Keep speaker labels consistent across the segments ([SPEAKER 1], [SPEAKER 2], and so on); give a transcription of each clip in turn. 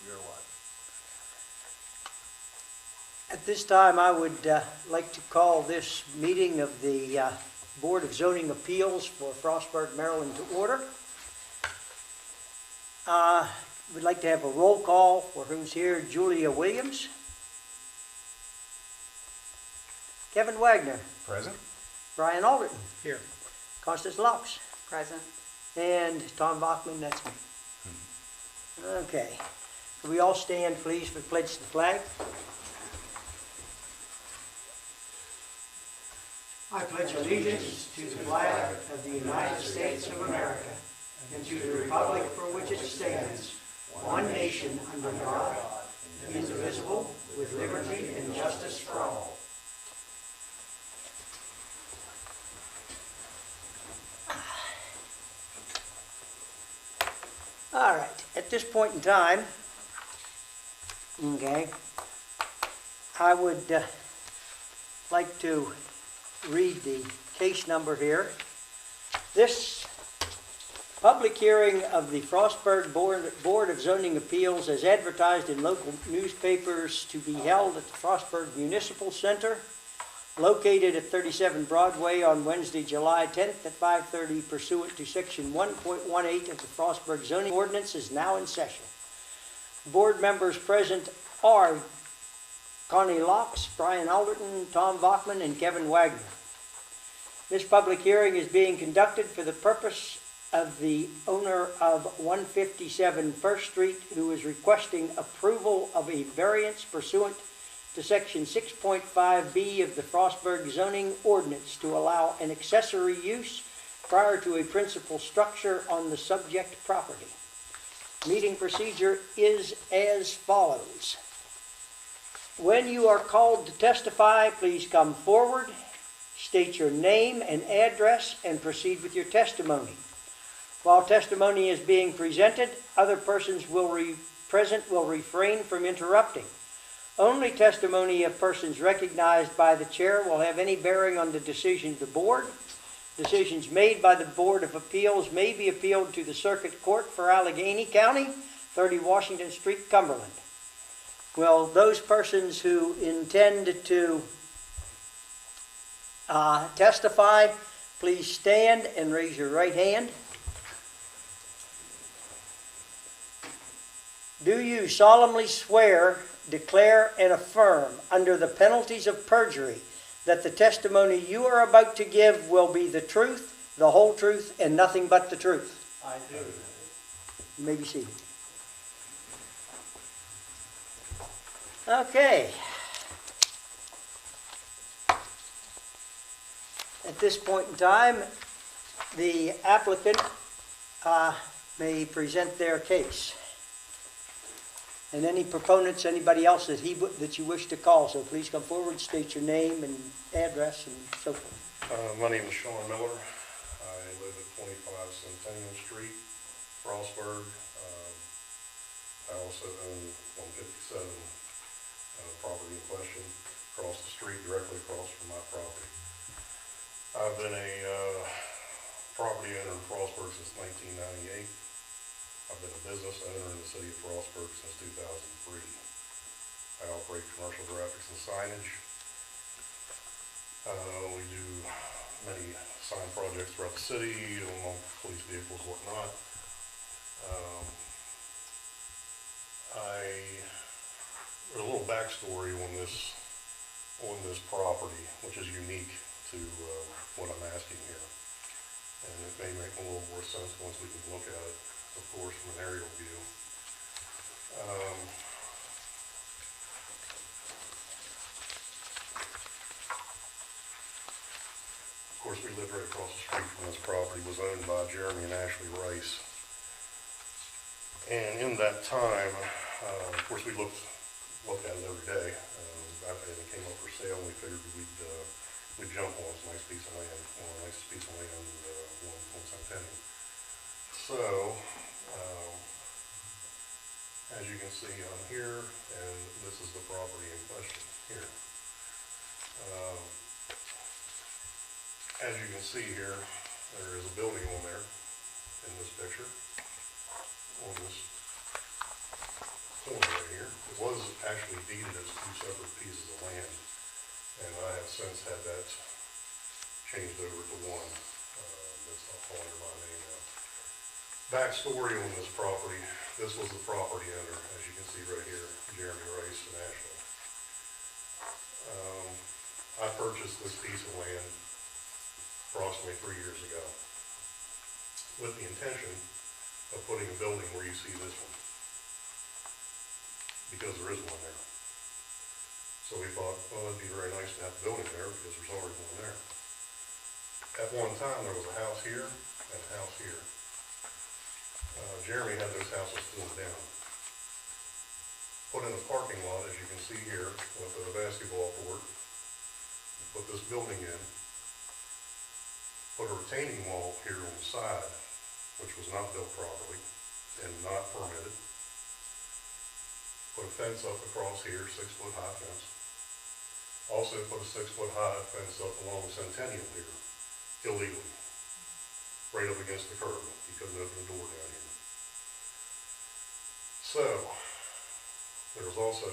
[SPEAKER 1] your what?
[SPEAKER 2] At this time, I would like to call this meeting of the Board of Zoning Appeals for Frostburg, Maryland to order. We'd like to have a roll call for who's here. Julia Williams. Kevin Wagner.
[SPEAKER 1] Present.
[SPEAKER 2] Brian Alderton.
[SPEAKER 1] Here.
[SPEAKER 2] Constance Laux.
[SPEAKER 3] Present.
[SPEAKER 2] And Tom Bachman, that's me. Okay. Can we all stand, please, for the pledge to the flag? I pledge allegiance to the flag of the United States of America and to the republic for which it stands, one nation under God, indivisible, with liberty and justice for all. All right, at this point in time, okay, I would like to read the case number here. This public hearing of the Frostburg Board of Zoning Appeals as advertised in local newspapers to be held at the Frostburg Municipal Center, located at 37 Broadway on Wednesday, July 10th at 5:30 pursuant to Section 1.18 of the Frostburg Zoning Ordinance is now in session. Board members present are Connie Laux, Brian Alderton, Tom Bachman, and Kevin Wagner. This public hearing is being conducted for the purpose of the owner of 157 First Street, who is requesting approval of a variance pursuant to Section 6.5B of the Frostburg Zoning Ordinance to allow an accessory use prior to a principal structure on the subject property. Meeting procedure is as follows. When you are called to testify, please come forward, state your name and address, and proceed with your testimony. While testimony is being presented, other persons present will refrain from interrupting. Only testimony of persons recognized by the chair will have any bearing on the decision of the board. Decisions made by the Board of Appeals may be appealed to the Circuit Court for Allegheny County, 30 Washington Street, Cumberland. Will those persons who intend to testify, please stand and raise your right hand. Do you solemnly swear, declare, and affirm under the penalties of perjury that the testimony you are about to give will be the truth, the whole truth, and nothing but the truth?
[SPEAKER 1] I do.
[SPEAKER 2] You may be seated. Okay. At this point in time, the applicant may present their case. And any proponents, anybody else that you wish to call, so please come forward, state your name and address and so forth.
[SPEAKER 4] My name is Sean Miller. I live at 25 Centennial Street, Frostburg. I also own 157 property in question, across the street, directly across from my property. I've been a property owner in Frostburg since 1998. I've been a business owner in the city of Frostburg since 2003. I operate commercial graphics and signage. We do many sign projects throughout the city, along police vehicles, whatnot. There's a little backstory on this property, which is unique to what I'm asking here. And it may make a little more sense once we can look at it, of course, from an aerial view. Of course, we live right across the street from this property. It was owned by Jeremy and Ashley Rice. And in that time, of course, we looked at it every day. And it came up for sale, and we figured we'd jump on this nice piece of land, on Centennial. So, as you can see, I'm here, and this is the property in question here. As you can see here, there is a building on there in this picture, on this corner right here. It was actually deeded as two separate pieces of land, and I have since had that changed over to one. That's all under my name now. Backstory on this property, this was the property owner, as you can see right here, Jeremy Rice in Ashland. I purchased this piece of land approximately 3 years ago with the intention of putting a building where you see this one, because there is one there. So we thought, well, it'd be very nice to have a building there because there's already one there. At one time, there was a house here and a house here. Jeremy had those houses pulled down. Put in a parking lot, as you can see here, with a basketball court. Put this building in. Put a retaining wall here on the side, which was not built properly and not permitted. Put a fence up across here, 6-foot high fence. Also put a 6-foot high fence up along Centennial here, illegally, right up against the curb. You couldn't open the door down here. So, there was also,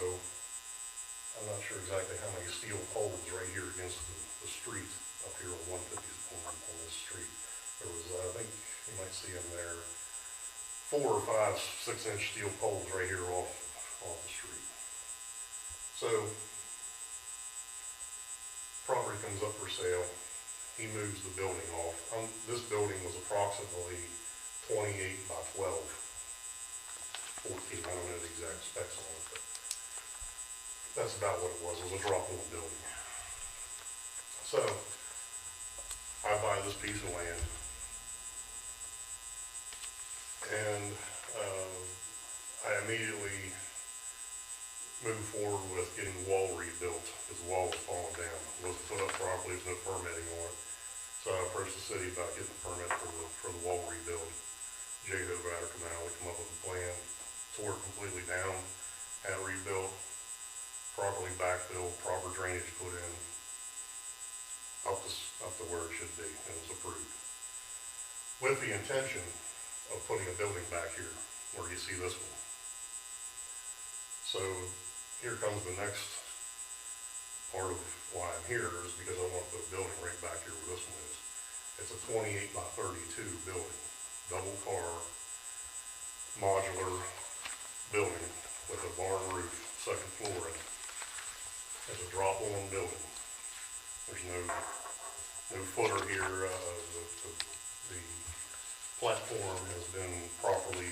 [SPEAKER 4] I'm not sure exactly how many steel poles right here against the street up here on 150th corner on this street. There was, I think you might see them there, 4 or 5 6-inch steel poles right here off the street. So, property comes up for sale. He moves the building off. This building was approximately 28 by 12. 14, I don't know the exact specs on it, but that's about what it was. It was a drop-on building. So, I buy this piece of land, and I immediately move forward with getting the wall rebuilt, because the wall was falling down. It wasn't put up properly, there's no permitting on it. So I approached the city about getting a permit for the wall rebuild. Jay Hovatter come out, we come up with a plan, tore it completely down, had it rebuilt, properly backfilled, proper drainage put in, up to where it should be, and it was approved. With the intention of putting a building back here, where you see this one. So, here comes the next part of why I'm here, is because I want to put a building right back here where this one is. It's a 28 by 32 building, double car, modular building with a barn roof, second floor in it. It's a drop-on building. There's no footer here. The platform has been properly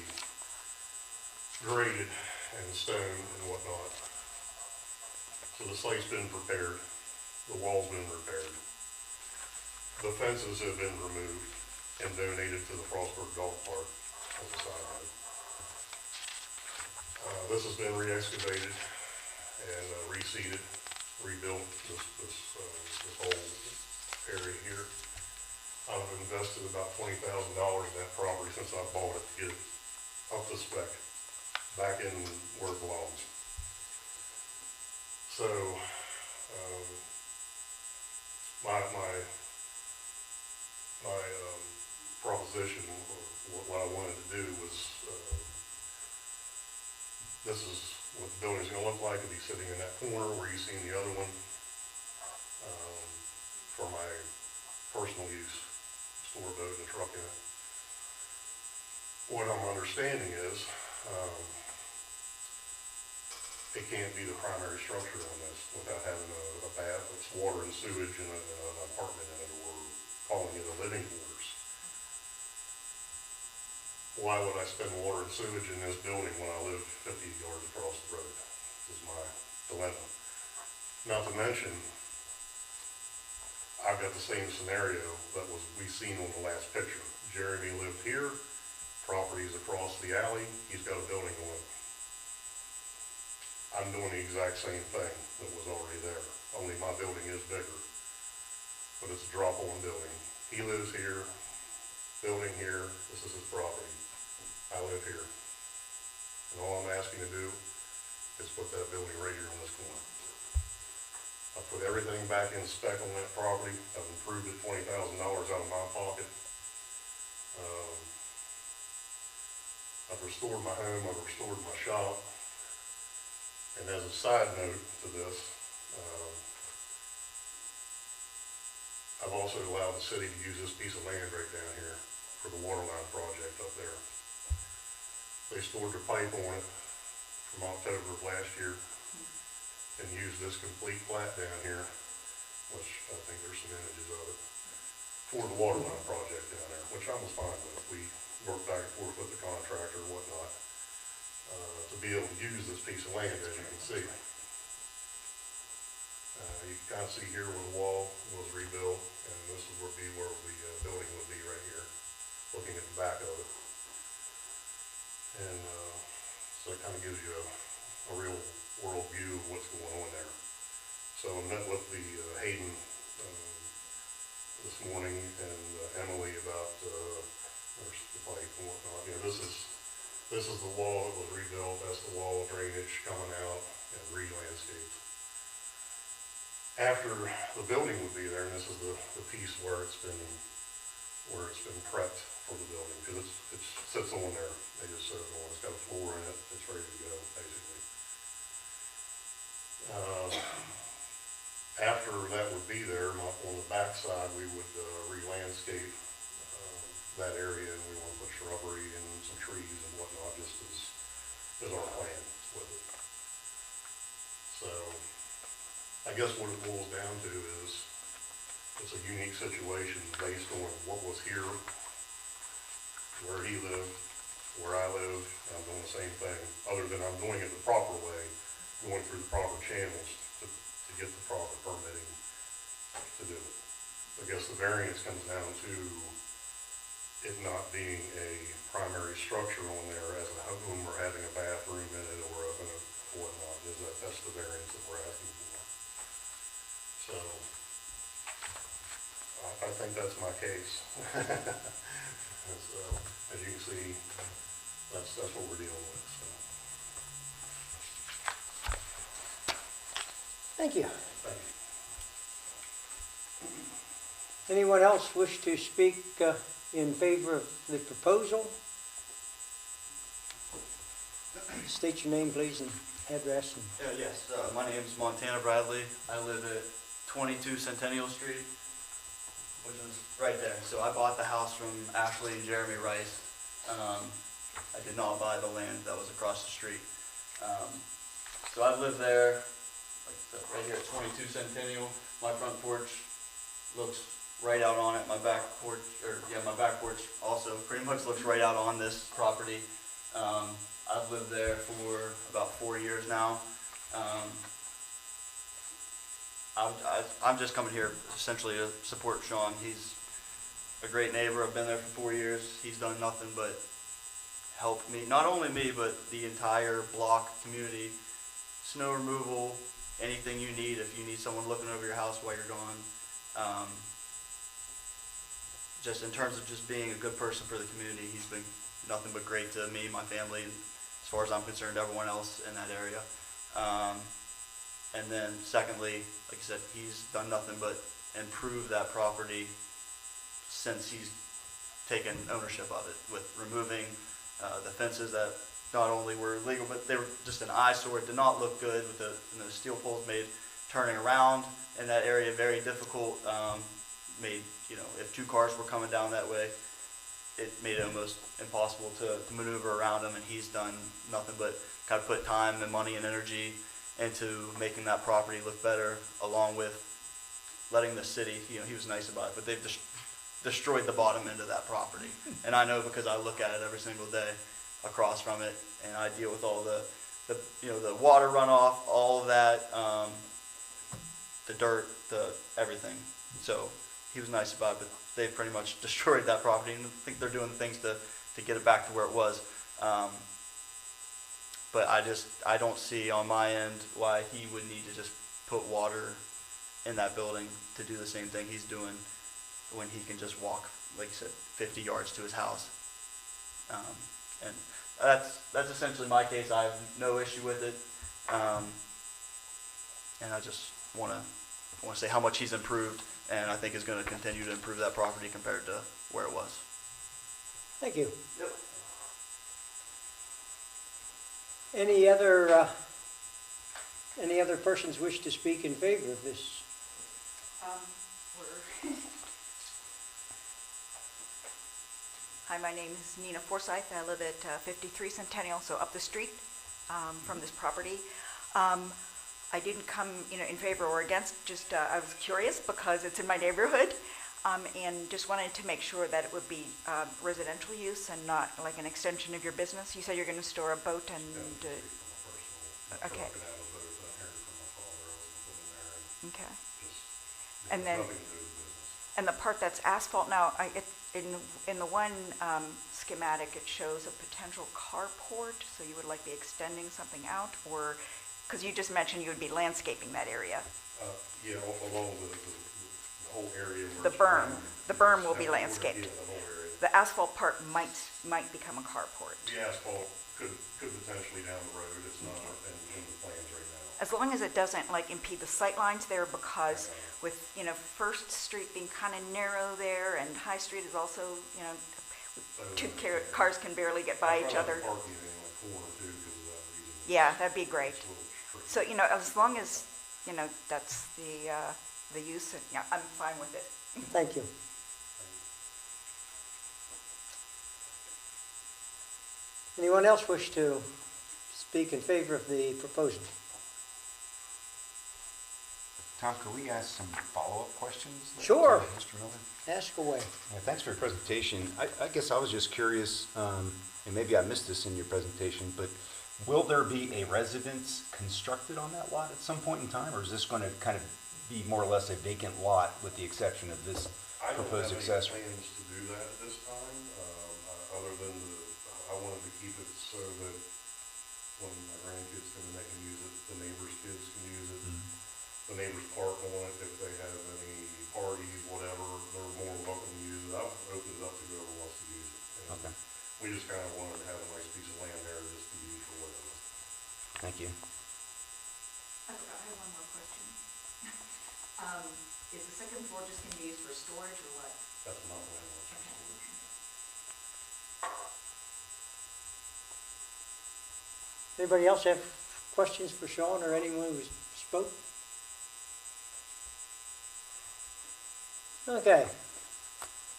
[SPEAKER 4] graded and stoned and whatnot. So the site's been prepared. The wall's been repaired. The fences have been removed and donated to the Frostburg Golf Park as a side note. This has been re-excavated and reseeded, rebuilt, this whole area here. I've invested about $20,000 in that property since I bought it to get it up to spec, back in where it belongs. So, my proposition, or what I wanted to do was, this is what the building's going to look like. It'll be sitting in that corner where you see the other one, for my personal use, store a boat and a truck in it. What I'm understanding is, it can't be the primary structure on this without having a bath, it's water and sewage and an apartment in it, or calling it a living quarters. Why would I spend water and sewage in this building when I live 50 yards across the road? Is my dilemma. Not to mention, I've got the same scenario that we seen on the last picture. Jeremy lived here, property's across the alley, he's got a building on it. I'm doing the exact same thing that was already there, only my building is bigger, but it's a drop-on building. He lives here, building here, this is his property. I live here. And all I'm asking to do is put that building right here on this corner. I put everything back in spec on that property. I've improved it $20,000 out of my pocket. I've restored my home, I've restored my shop. And as a side note to this, I've also allowed the city to use this piece of land right down here for the water line project up there. They stored their pipe on it from October of last year and used this complete plat down here, which I think there's some images of it, for the water line project down there, which I was fine with. We worked back and forth with the contractor and whatnot, to be able to use this piece of land, as you can see. You can kind of see here where the wall was rebuilt, and this is where the building would be right here, looking at the back of it. And so it kind of gives you a real world view of what's going on there. So I met with the Hayden this morning and Emily about the pipe and whatnot. You know, this is the wall that was rebuilt. That's the wall of drainage coming out and re-landscaped. After the building would be there, and this is the piece where it's been prepped for the building, because it sits on there. They just set it on. It's got a floor in it. It's ready to go, basically. After that would be there, on the back side, we would re-landscape that area, and we want to put shrubbery and some trees and whatnot, just as our plan with it. So I guess what it boils down to is it's a unique situation based on what was here, where he lived, where I live. I'm doing the same thing, other than I'm doing it the proper way, going through the proper channels to get the proper permitting to do it. I guess the variance comes down to it not being a primary structure on there as a home or having a bathroom in it or whatnot. That's the variance that we're asking for. So, I think that's my case. So, as you can see, that's what we're dealing with. So.
[SPEAKER 2] Thank you.
[SPEAKER 4] Thank you.
[SPEAKER 2] Anyone else wish to speak in favor of the proposal? State your name, please, and address.
[SPEAKER 1] Yes, my name is Montana Bradley. I live at 22 Centennial Street, which is right there. So I bought the house from Ashley and Jeremy Rice. I did not buy the land that was across the street. So I live there, like I said, right here at 22 Centennial. My front porch looks right out on it. My back porch, my back porch also pretty much looks right out on this property. I've lived there for about 4 years now. I'm just coming here essentially to support Sean. He's a great neighbor. I've been there for 4 years. He's done nothing but help me, not only me, but the entire block community. Snow removal, anything you need, if you need someone looking over your house while you're gone. Just in terms of just being a good person for the community, he's been nothing but great to me, my family, and as far as I'm concerned, everyone else in that area. And then secondly, like I said, he's done nothing but improve that property since he's taken ownership of it, with removing the fences that not only were illegal, but they were just an eyesore. It did not look good with the steel poles made turning around in that area very difficult. Made, if two cars were coming down that way, it made it almost impossible to maneuver around them, and he's done nothing but kind of put time and money and energy into making that property look better, along with letting the city, he was nice about it, but they've just destroyed the bottom end of that property. And I know because I look at it every single day across from it, and I deal with all the water runoff, all of that, the dirt, everything. So he was nice about it, but they've pretty much destroyed that property, and I think they're doing things to get it back to where it was. But I don't see on my end why he would need to just put water in that building to do the same thing he's doing when he can just walk, like you said, 50 yards to his house. And that's essentially my case. I have no issue with it. And I just want to say how much he's improved, and I think is going to continue to improve that property compared to where it was.
[SPEAKER 2] Thank you.
[SPEAKER 1] Yep.
[SPEAKER 2] Any other Any other persons wish to speak in favor of this?
[SPEAKER 3] Hi, my name is Nina Forsyth. I live at 53 Centennial, so up the street from this property. I didn't come, in favor or against, just I was curious because it's in my neighborhood, and just wanted to make sure that it would be residential use and not like an extension of your business. You said you're going to store a boat and... okay. Okay. And then, and the part that's asphalt now, in the one schematic, it shows a potential carport, so you would like be extending something out, or, because you just mentioned you would be landscaping that area.
[SPEAKER 4] Yeah, along the whole area.
[SPEAKER 3] The berm will be landscaped.
[SPEAKER 4] Yeah, the whole area.
[SPEAKER 3] The asphalt part might become a carport.
[SPEAKER 4] The asphalt could potentially down the road, it's not in the plans right now.
[SPEAKER 3] As long as it doesn't like impede the sight lines there, because with, First Street being kind of narrow there, and High Street is also, cars can barely get by each other.
[SPEAKER 4] Parking in the corner too, because of that reason.
[SPEAKER 3] Yeah, that'd be great.
[SPEAKER 4] It's a little tricky.
[SPEAKER 3] So, as long as, that's the use, and, yeah, I'm fine with it.
[SPEAKER 2] Thank you. Anyone else wish to speak in favor of the proposal?
[SPEAKER 5] Tom, could we ask some follow-up questions?
[SPEAKER 2] Sure.
[SPEAKER 5] To Mr. Miller?
[SPEAKER 2] Ask away.
[SPEAKER 5] Yeah, thanks for your presentation. I guess I was just curious, and maybe I missed this in your presentation, but will there be a residence constructed on that lot at some point in time, or is this going to kind of be more or less a vacant lot with the exception of this proposed accessory?
[SPEAKER 4] I don't have any plans to do that at this time, other than I wanted to keep it so that when my grandkids come and they can use it, the neighbors' kids can use it. The neighbors park on it if they have any parties, whatever, they're more than welcome to use it. I've opened it up to whoever wants to use it. And
[SPEAKER 5] Okay.
[SPEAKER 4] we just kind of wanted to have a nice piece of land there just to use for whatever.
[SPEAKER 5] Thank you.
[SPEAKER 3] I have one more question. Is the second floor just going to be used for storage or what?
[SPEAKER 4] That's not what I want.
[SPEAKER 2] Anybody else have questions for Sean or anyone who spoke? Okay.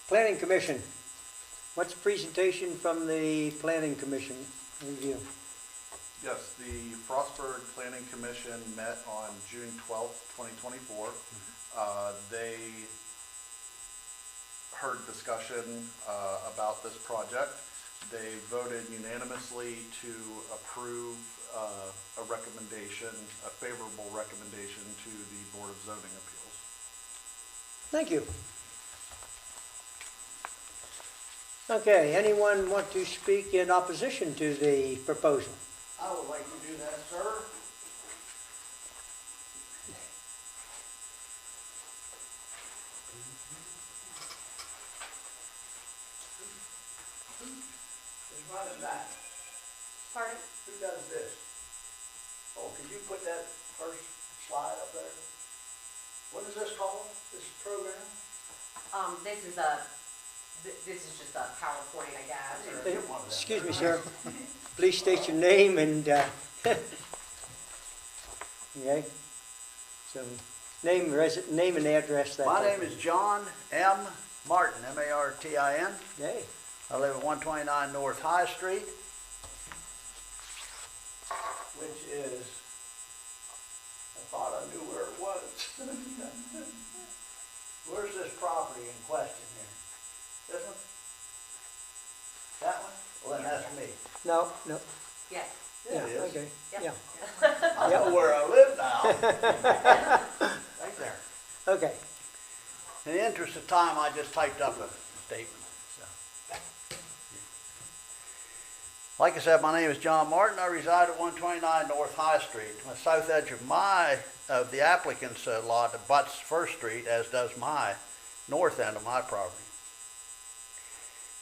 [SPEAKER 2] Planning Commission. What's the presentation from the Planning Commission review?
[SPEAKER 1] Yes, the Frostburg Planning Commission met on June 12th, 2024. They heard discussion about this project. They voted unanimously to approve a recommendation, a favorable recommendation to the Board of Zoning Appeals.
[SPEAKER 2] Thank you. Okay, anyone want to speak in opposition to the proposal?
[SPEAKER 6] I would like to do that, sir. Just run it back.
[SPEAKER 3] Pardon?
[SPEAKER 6] Who does this? Oh, could you put that first slide up there? What is this called, this program?
[SPEAKER 7] This is just a PowerPoint, I guess, or...
[SPEAKER 6] Get one of them.
[SPEAKER 2] Excuse me, sir. Please state your name and, okay? So, name and address. That
[SPEAKER 6] My
[SPEAKER 2] type
[SPEAKER 6] name
[SPEAKER 2] of-
[SPEAKER 6] is John M. Martin, M-A-R-T-I-N.
[SPEAKER 2] Okay,
[SPEAKER 6] I live at 129 North High Street, which is, I thought I knew where it was. Where's this property in question here? This one? That one? Well, then that's me.
[SPEAKER 2] no.
[SPEAKER 7] Yes.
[SPEAKER 6] Yeah, it is.
[SPEAKER 2] Okay,
[SPEAKER 7] Yep.
[SPEAKER 2] yeah,
[SPEAKER 6] I know where I live now. Right there.
[SPEAKER 2] okay.
[SPEAKER 6] In the interest of time, I just typed up a statement. So. Like I said, my name is John Martin. I reside at 129 North High Street. On the south edge of the applicant's lot abuts First Street, as does my north end of my property.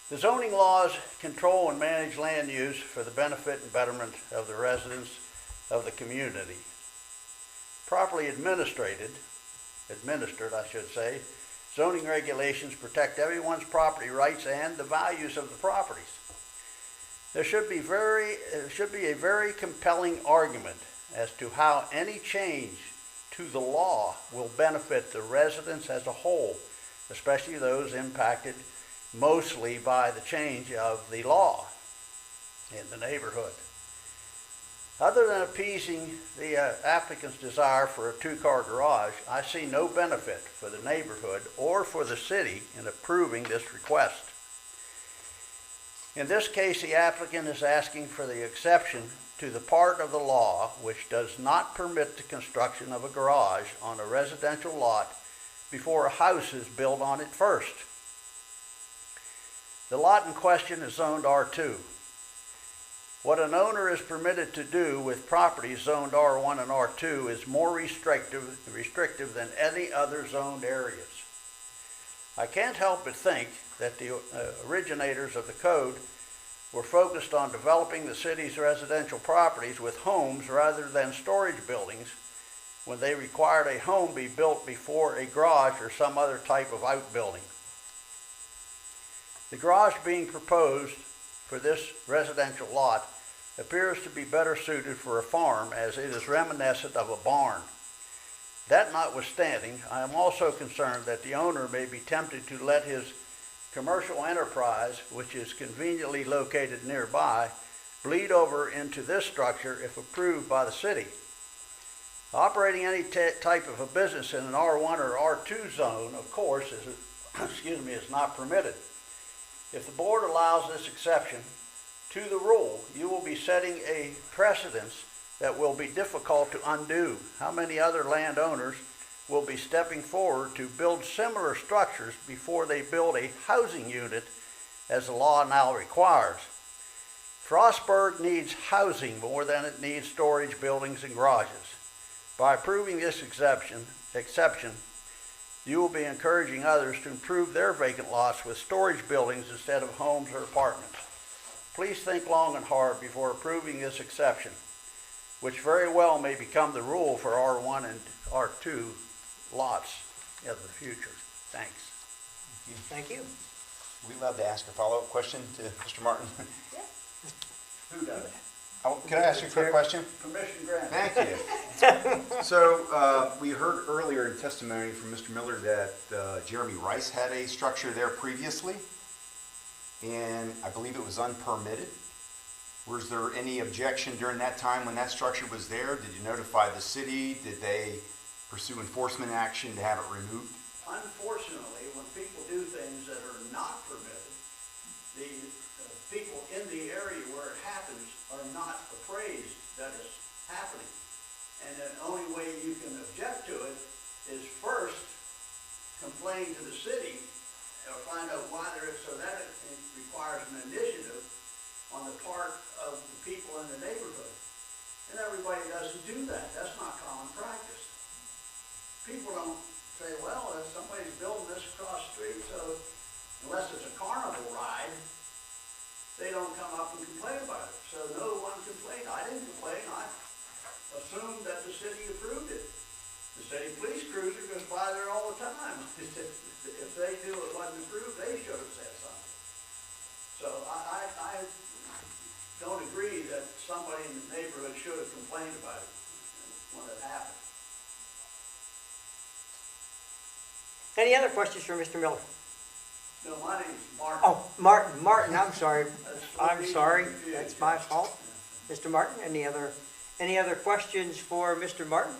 [SPEAKER 6] The zoning laws control and manage land use for the benefit and betterment of the residents of the community. Properly administered, I should say, zoning regulations protect everyone's property rights and the values of the properties. There should be a very compelling argument as to how any change to the law will benefit the residents as a whole, especially those impacted mostly by the change of the law in the neighborhood. Other than appeasing the applicant's desire for a two-car garage, I see no benefit for the neighborhood or for the city in approving this request. In this case, the applicant is asking for the exception to the part of the law which does not permit the construction of a garage on a residential lot before a house is built on it first. The lot in question is zoned R2. What an owner is permitted to do with properties zoned R1 and R2 is more restrictive than any other zoned areas. I can't help but think that the originators of the code were focused on developing the city's residential properties with homes rather than storage buildings when they required a home be built before a garage or some other type of outbuilding. The garage being proposed for this residential lot appears to be better suited for a farm as it is reminiscent of a barn. That notwithstanding, I am also concerned that the owner may be tempted to let his commercial enterprise, which is conveniently located nearby, bleed over into this structure if approved by the city. Operating any type of a business in an R1 or R2 zone, of course, is not permitted. If the board allows this exception to the rule, you will be setting a precedence that will be difficult to undo. How many other landowners will be stepping forward to build similar structures before they build a housing unit as the law now requires? Frostburg needs housing more than it needs storage buildings and garages. By approving this exception, you will be encouraging others to improve their vacant lots with storage buildings instead of homes or apartments. Please think long and hard before approving this exception, which very well may become the rule for R1 and R2 lots of the future. Thanks.
[SPEAKER 2] Thank you.
[SPEAKER 5] Are we allowed to ask a follow-up question to Mr. Martin?
[SPEAKER 6] Who does it?
[SPEAKER 5] Can I ask you a quick question?
[SPEAKER 6] Permission granted.
[SPEAKER 5] Thank you. So we heard earlier in testimony from Mr. Miller that Jeremy Rice had a structure there previously, and I believe it was unpermitted. Was there any objection during that time when that structure was there? Did you notify the city? Did they pursue enforcement action to have it removed?
[SPEAKER 6] Unfortunately, when people do things that are not permitted, the people in the area where it happens are not appraised that it's happening. And the only way you can object to it is first complain to the city or find out why there is, so that it requires an initiative on the part of the people in the neighborhood. And everybody doesn't do that. That's not common practice. People don't say, well, if somebody's building this across the street, so unless it's a carnival ride, they don't come up and complain about it. So no one complained. I didn't complain. I assumed that the city approved it. The city police cruiser goes by there all the time. If they knew it wasn't approved, they should have said something. So I don't agree that somebody in the neighborhood should have complained about it when it happened.
[SPEAKER 2] Any other questions for Mr. Miller?
[SPEAKER 6] No, my name's Martin.
[SPEAKER 2] Oh, Martin, I'm sorry. I'm sorry, that's my fault. Mr. Martin, any other questions for Mr. Martin?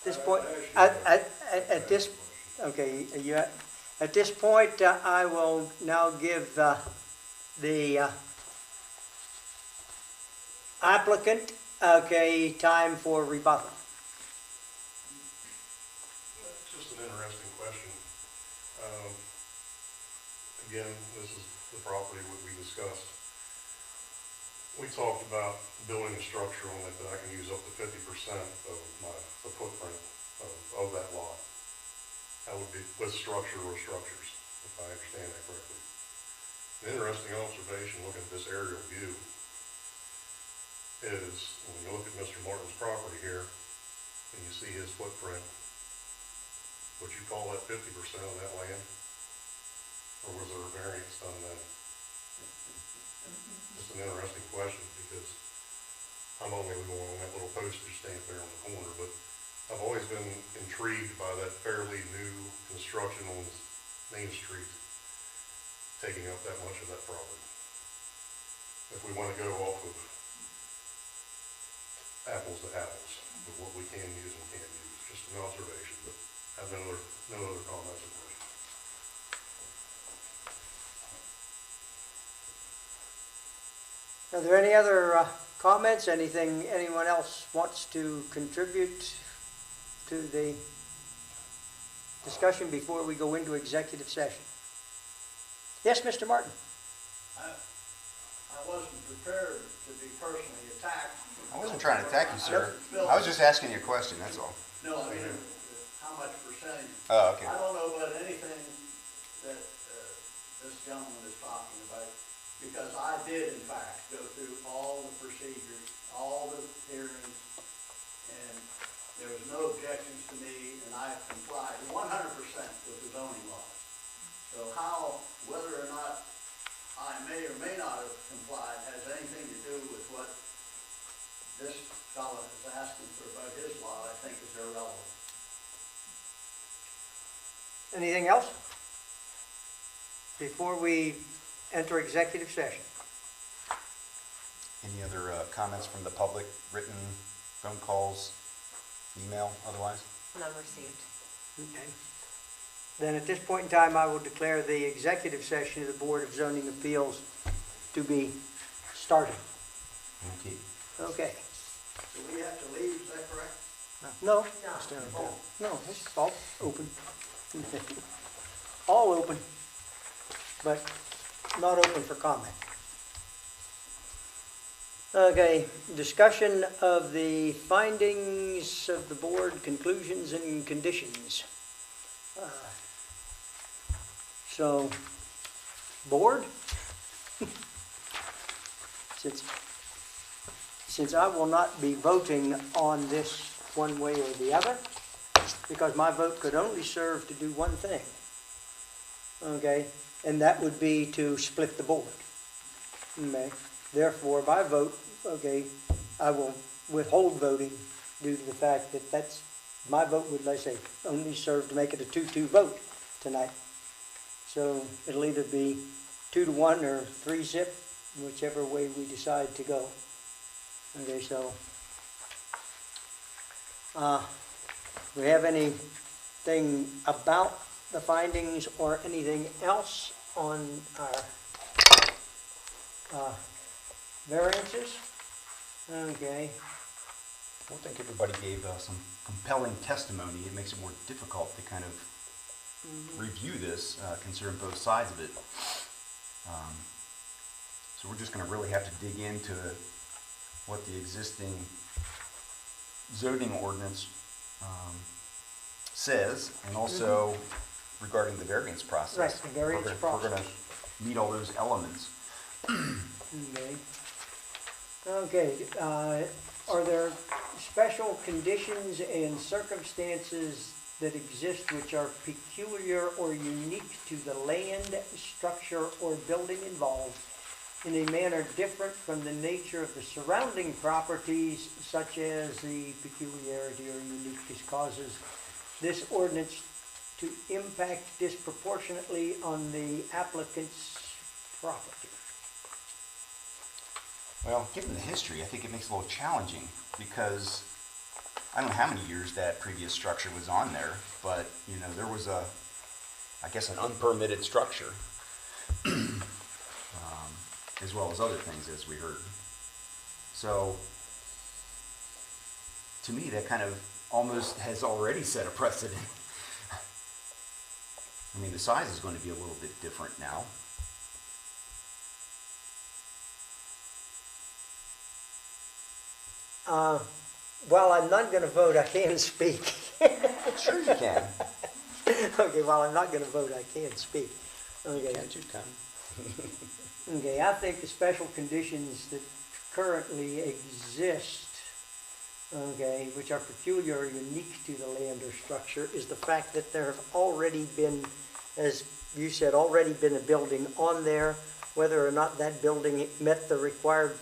[SPEAKER 2] This point, at this, okay, at this point, I will now give the applicant, okay, time for rebuttal.
[SPEAKER 4] It's just an interesting question. Again, this is the property that we discussed. We talked about building a structure on it that I can use up to 50% of the footprint of that lot. That would be with structure or structures, if I understand that correctly. An interesting observation looking at this aerial view is when you look at Mr. Martin's property here and you see his footprint, would you call that 50% of that land? Or was there a variance done then? Just an interesting question because I'm only the one on that little postage stamp there on the corner, but I've always been intrigued by that fairly new construction on Main Street, taking up that much of that property. If we want to go off of apples to apples, with what we can use and can't use, just an observation, but I have no other comments or questions.
[SPEAKER 2] Are there any other comments, anything anyone else wants to contribute to the discussion before we go into executive session? Yes, Mr. Martin?
[SPEAKER 6] I wasn't prepared to be personally attacked.
[SPEAKER 5] I wasn't trying to attack you, sir. I was just asking you a question, that's all.
[SPEAKER 6] No, I mean, how much percentage?
[SPEAKER 5] Oh, okay.
[SPEAKER 6] I don't know about anything that this gentleman is talking about, because I did in fact go through all the procedures, all the hearings, and there was no objections to me, and I complied 100% with the zoning laws. So how, whether or not I may or may not have complied has anything to do with what this fellow is asking for about his lot, I think is irrelevant.
[SPEAKER 2] Anything else? Before we enter executive session?
[SPEAKER 5] Any other comments from the public, written, phone calls, email, otherwise?
[SPEAKER 7] None received.
[SPEAKER 2] Okay. Then at this point in time, I will declare the executive session of the Board of Zoning Appeals to be started.
[SPEAKER 5] Okay.
[SPEAKER 2] Okay.
[SPEAKER 6] Do we have to leave, is that correct?
[SPEAKER 2] No?
[SPEAKER 7] No.
[SPEAKER 2] No, it's all open. All open, but not open for comment. Okay, discussion of the findings of the board, conclusions and conditions. So, board? Since I will not be voting on this one way or the other, because my vote could only serve to do one thing, okay? And that would be to split the board, okay? Therefore, by vote, okay, I will withhold voting due to the fact that my vote would, let's say, only serve to make it a 2-2 vote tonight. So it'll either be 2-1 or 3-zip, whichever way we decide to go. Okay, so, do we have anything about the findings or anything else on our variances? Okay.
[SPEAKER 5] I don't think everybody gave some compelling testimony. It makes it more difficult to kind of review this, considering both sides of it. So we're just going to really have to dig into what the existing zoning ordinance says, and also regarding the variance process.
[SPEAKER 2] Right, the variance process.
[SPEAKER 5] We're going to meet all those elements.
[SPEAKER 2] Okay. Okay, are there special conditions and circumstances that exist which are peculiar or unique to the land, structure, or building involved in a manner different from the nature of the surrounding properties, such as the peculiarity or uniqueness causes this ordinance to impact disproportionately on the applicant's property?
[SPEAKER 5] Well, given the history, I think it makes it a little challenging because I don't know how many years that previous structure was on there, but, you know, there was I guess an unpermitted structure, as well as other things, as we heard. So, to me, that kind of almost has already set a precedent. I mean, the size is going to be a little bit different now.
[SPEAKER 2] While I'm not going to vote, I can speak.
[SPEAKER 5] Sure you can.
[SPEAKER 2] Okay, while I'm not going to vote, I can speak. Okay.
[SPEAKER 5] Can't you come?
[SPEAKER 2] Okay, I think the special conditions that currently exist, okay, which are peculiar or unique to the land or structure, is the fact that there have already been, as you said, already been a building on there, whether or not that building met the required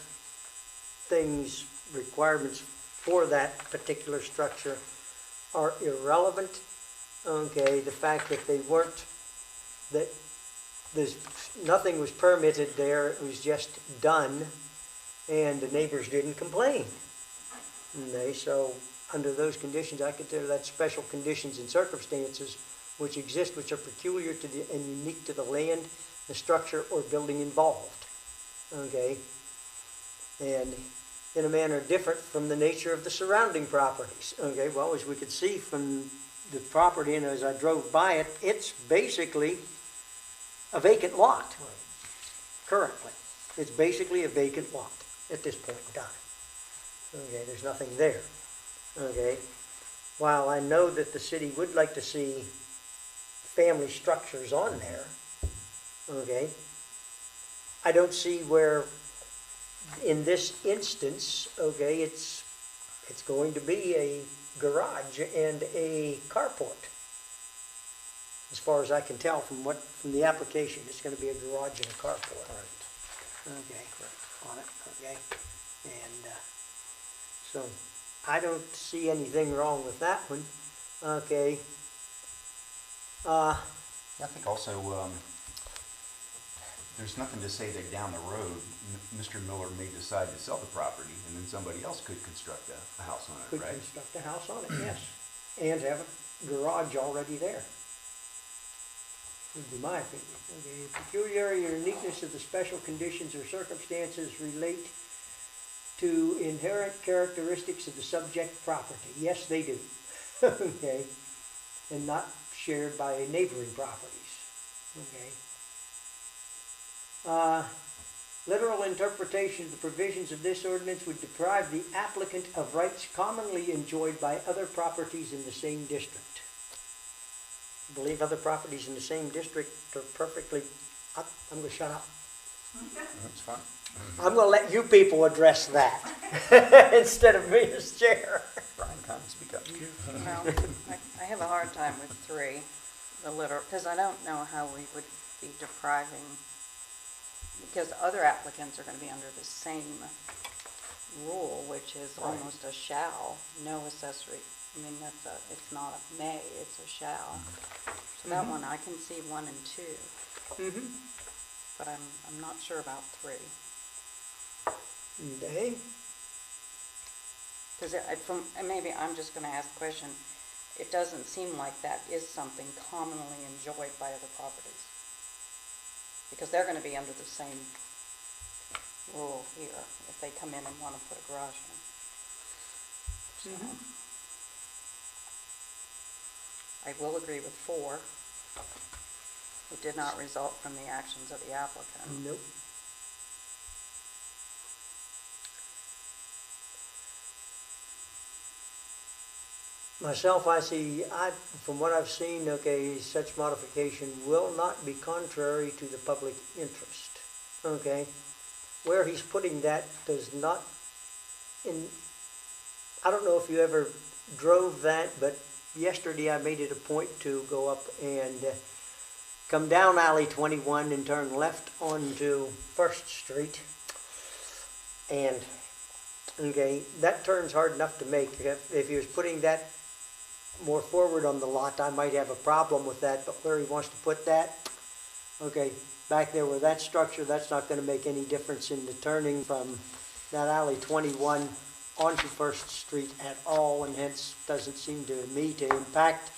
[SPEAKER 2] things requirements for that particular structure are irrelevant. Okay, the fact that they weren't, that there's, nothing was permitted there, it was just done, and the neighbors didn't complain. Okay, so under those conditions, I consider that special conditions and circumstances which exist, which are peculiar to the, and unique to the land, the structure, or building involved. Okay, and in a manner different from the nature of the surrounding properties. Okay, well, as we could see from the property, and as I drove by it, it's basically a vacant lot. Currently, it's basically a vacant lot at this point in time. Okay, there's nothing there. Okay, while I know that the city would like to see family structures on there, okay, I don't see where, in this instance, okay, it's going to be a garage and a carport. As far as I can tell from the application, it's going to be a garage and a carport. Okay, on it, okay, and so I don't see anything wrong with that one. Okay.
[SPEAKER 5] I think also, there's nothing to say that down the road, Mr. Miller may decide to sell the property, and then somebody else could construct a house on it,
[SPEAKER 2] Could
[SPEAKER 5] right?
[SPEAKER 2] construct a house on it, yes, and have a garage already there. Would be my opinion. Okay, peculiarity or uniqueness of the special conditions or circumstances relate to inherent characteristics of the subject property. Yes, they do. Okay, and not shared by neighboring properties. Okay. Literal interpretation of the provisions of this ordinance would deprive the applicant of rights commonly enjoyed by other properties in the same district. I believe other properties in the same district are perfectly, I'm going to shut up.
[SPEAKER 5] That's fine.
[SPEAKER 2] I'm going to let you people address that instead of me as chair.
[SPEAKER 5] Brian, come and speak up.
[SPEAKER 8] Well, I have a hard time with 3, the literal, because I don't know how we would be depriving, because other applicants are going to be under the same rule, which is
[SPEAKER 2] Right.
[SPEAKER 8] almost a shall, no accessory. I mean, it's not a may, it's a shall. So that one, I can see 1 and 2,
[SPEAKER 2] Mm-hmm.
[SPEAKER 8] but I'm not sure about 3.
[SPEAKER 2] Okay.
[SPEAKER 8] Because and maybe I'm just going to ask the question, it doesn't seem like that is something commonly enjoyed by other properties. Because they're going to be under the same rule here if they come in and want to put a garage in. So, I will agree with 4. It did not result from the actions of the applicant.
[SPEAKER 2] Nope. Myself, from what I've seen, okay, such modification will not be contrary to the public interest. Okay? Where he's putting that does not, I don't know if you ever drove that, but yesterday I made it a point to go up and come down Alley 21 and turn left onto First Street. And, okay, that turn's hard enough to make. If he was putting that more forward on the lot, I might have a problem with that, but where he wants to put that, okay, back there where that structure, that's not going to make any difference in the turning from that Alley 21 onto First Street at all, and hence doesn't seem to me to impact.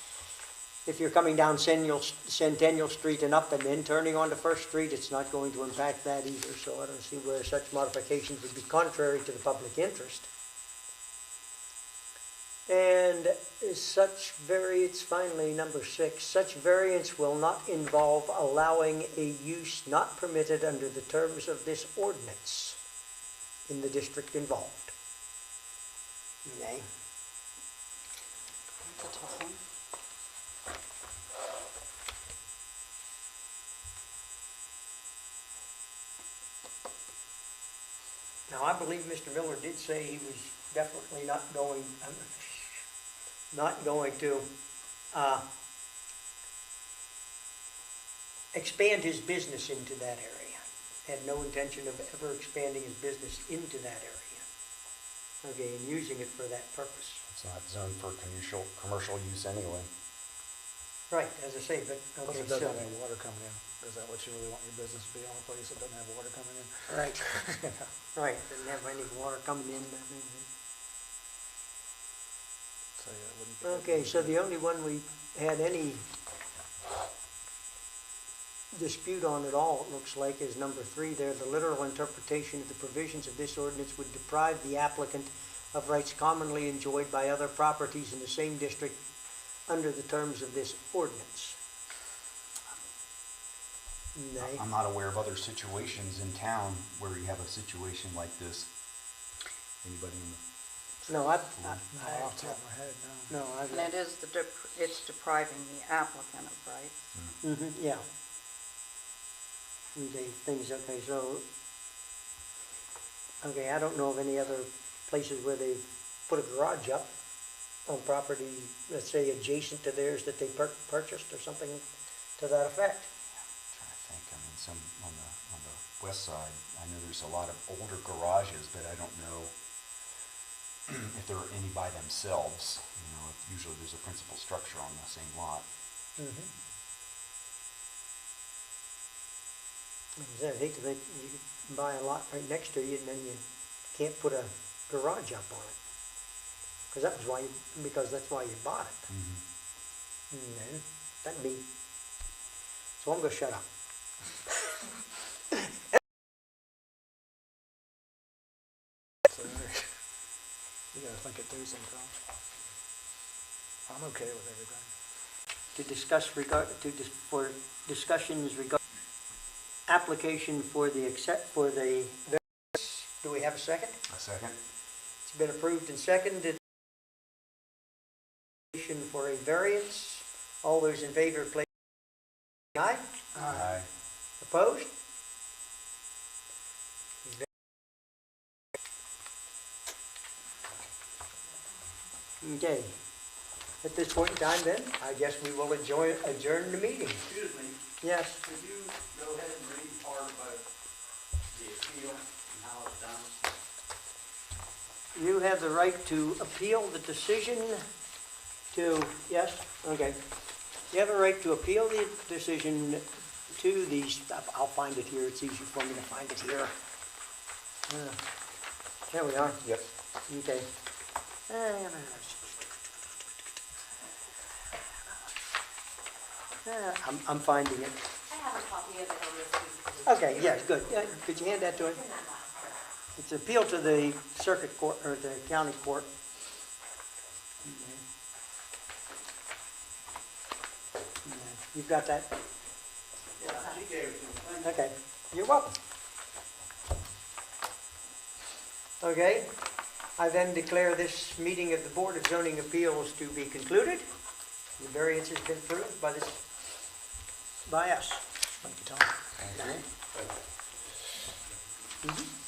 [SPEAKER 2] If you're coming down Centennial Street and up and then turning onto First Street, it's not going to impact that either, so I don't see where such modifications would be contrary to the public interest. And it's finally number 6, such variance will not involve allowing a use not permitted under the terms of this ordinance in the district involved. Okay.
[SPEAKER 8] That's a tough one.
[SPEAKER 2] Now, I believe Mr. Miller did say he was definitely not going to expand his business into that area. Had no intention of ever expanding his business into that area. Okay, and using it for that purpose.
[SPEAKER 5] It's not zoned for commercial use anyway.
[SPEAKER 2] Right, as I say, but,
[SPEAKER 9] Plus
[SPEAKER 2] okay,
[SPEAKER 9] it doesn't
[SPEAKER 2] so,
[SPEAKER 9] have any water coming in. Is that what you really want your business to be, on a place that doesn't have water coming in?
[SPEAKER 2] right, right, doesn't have any water coming in.
[SPEAKER 9] So, yeah, it wouldn't be.
[SPEAKER 2] Okay, so the only one we had any dispute on at all, it looks like, is number 3 there. The literal interpretation of the provisions of this ordinance would deprive the applicant of rights commonly enjoyed by other properties in the same district under the terms of this ordinance. Nay.
[SPEAKER 5] I'm not aware of other situations in town where you have a situation like this. Anybody in the,
[SPEAKER 2] No,
[SPEAKER 9] Not off the top of my head, no.
[SPEAKER 2] no, I've,
[SPEAKER 8] And it is it's depriving the applicant of rights.
[SPEAKER 2] yeah. Okay, things, okay, so, okay, I don't know of any other places where they've put a garage up on property, let's say adjacent to theirs that they purchased or something to that effect.
[SPEAKER 5] trying to think, I mean, some on the west side, I know there's a lot of older garages, but I don't know if there are any by themselves. You know, usually there's a principal structure on the same lot.
[SPEAKER 2] I hate to think you could buy a lot right next to you and then you can't put a garage up on it. Because that's why you bought it. No, that'd be, so I'm gonna shut up.
[SPEAKER 9] So you gotta think it through sometimes. I'm okay with everything.
[SPEAKER 2] To discuss for discussions regarding application for the variance. Do we have a second?
[SPEAKER 5] A second?
[SPEAKER 2] It's been approved and seconded. For a variance. All those in favor, please. Aye.
[SPEAKER 5] Aye.
[SPEAKER 2] Opposed? Okay. At this point in time then, I guess we will adjourn the meeting.
[SPEAKER 6] Excuse me,
[SPEAKER 2] Yes.
[SPEAKER 6] could you go ahead and read part about the appeal and how it's done?
[SPEAKER 2] You have the right to appeal the decision to, yes, okay. You have a right to appeal the decision to the, I'll find it here, it's easy for me to find it here. There we are.
[SPEAKER 5] Yep.
[SPEAKER 2] Okay. I'm finding it.
[SPEAKER 7] I have a copy of it on this piece.
[SPEAKER 2] Okay, yes, good. Could you hand that to him? It's appeal to the circuit court, or the county court. You've got that?
[SPEAKER 6] Yeah, she gave it to me. Thank you.
[SPEAKER 2] Okay, you're welcome. Okay, I then declare this meeting of the Board of Zoning Appeals to be concluded. The variance has been approved by us.
[SPEAKER 9] Thank you, Tom.
[SPEAKER 5] Thank you.
[SPEAKER 2] Mhm.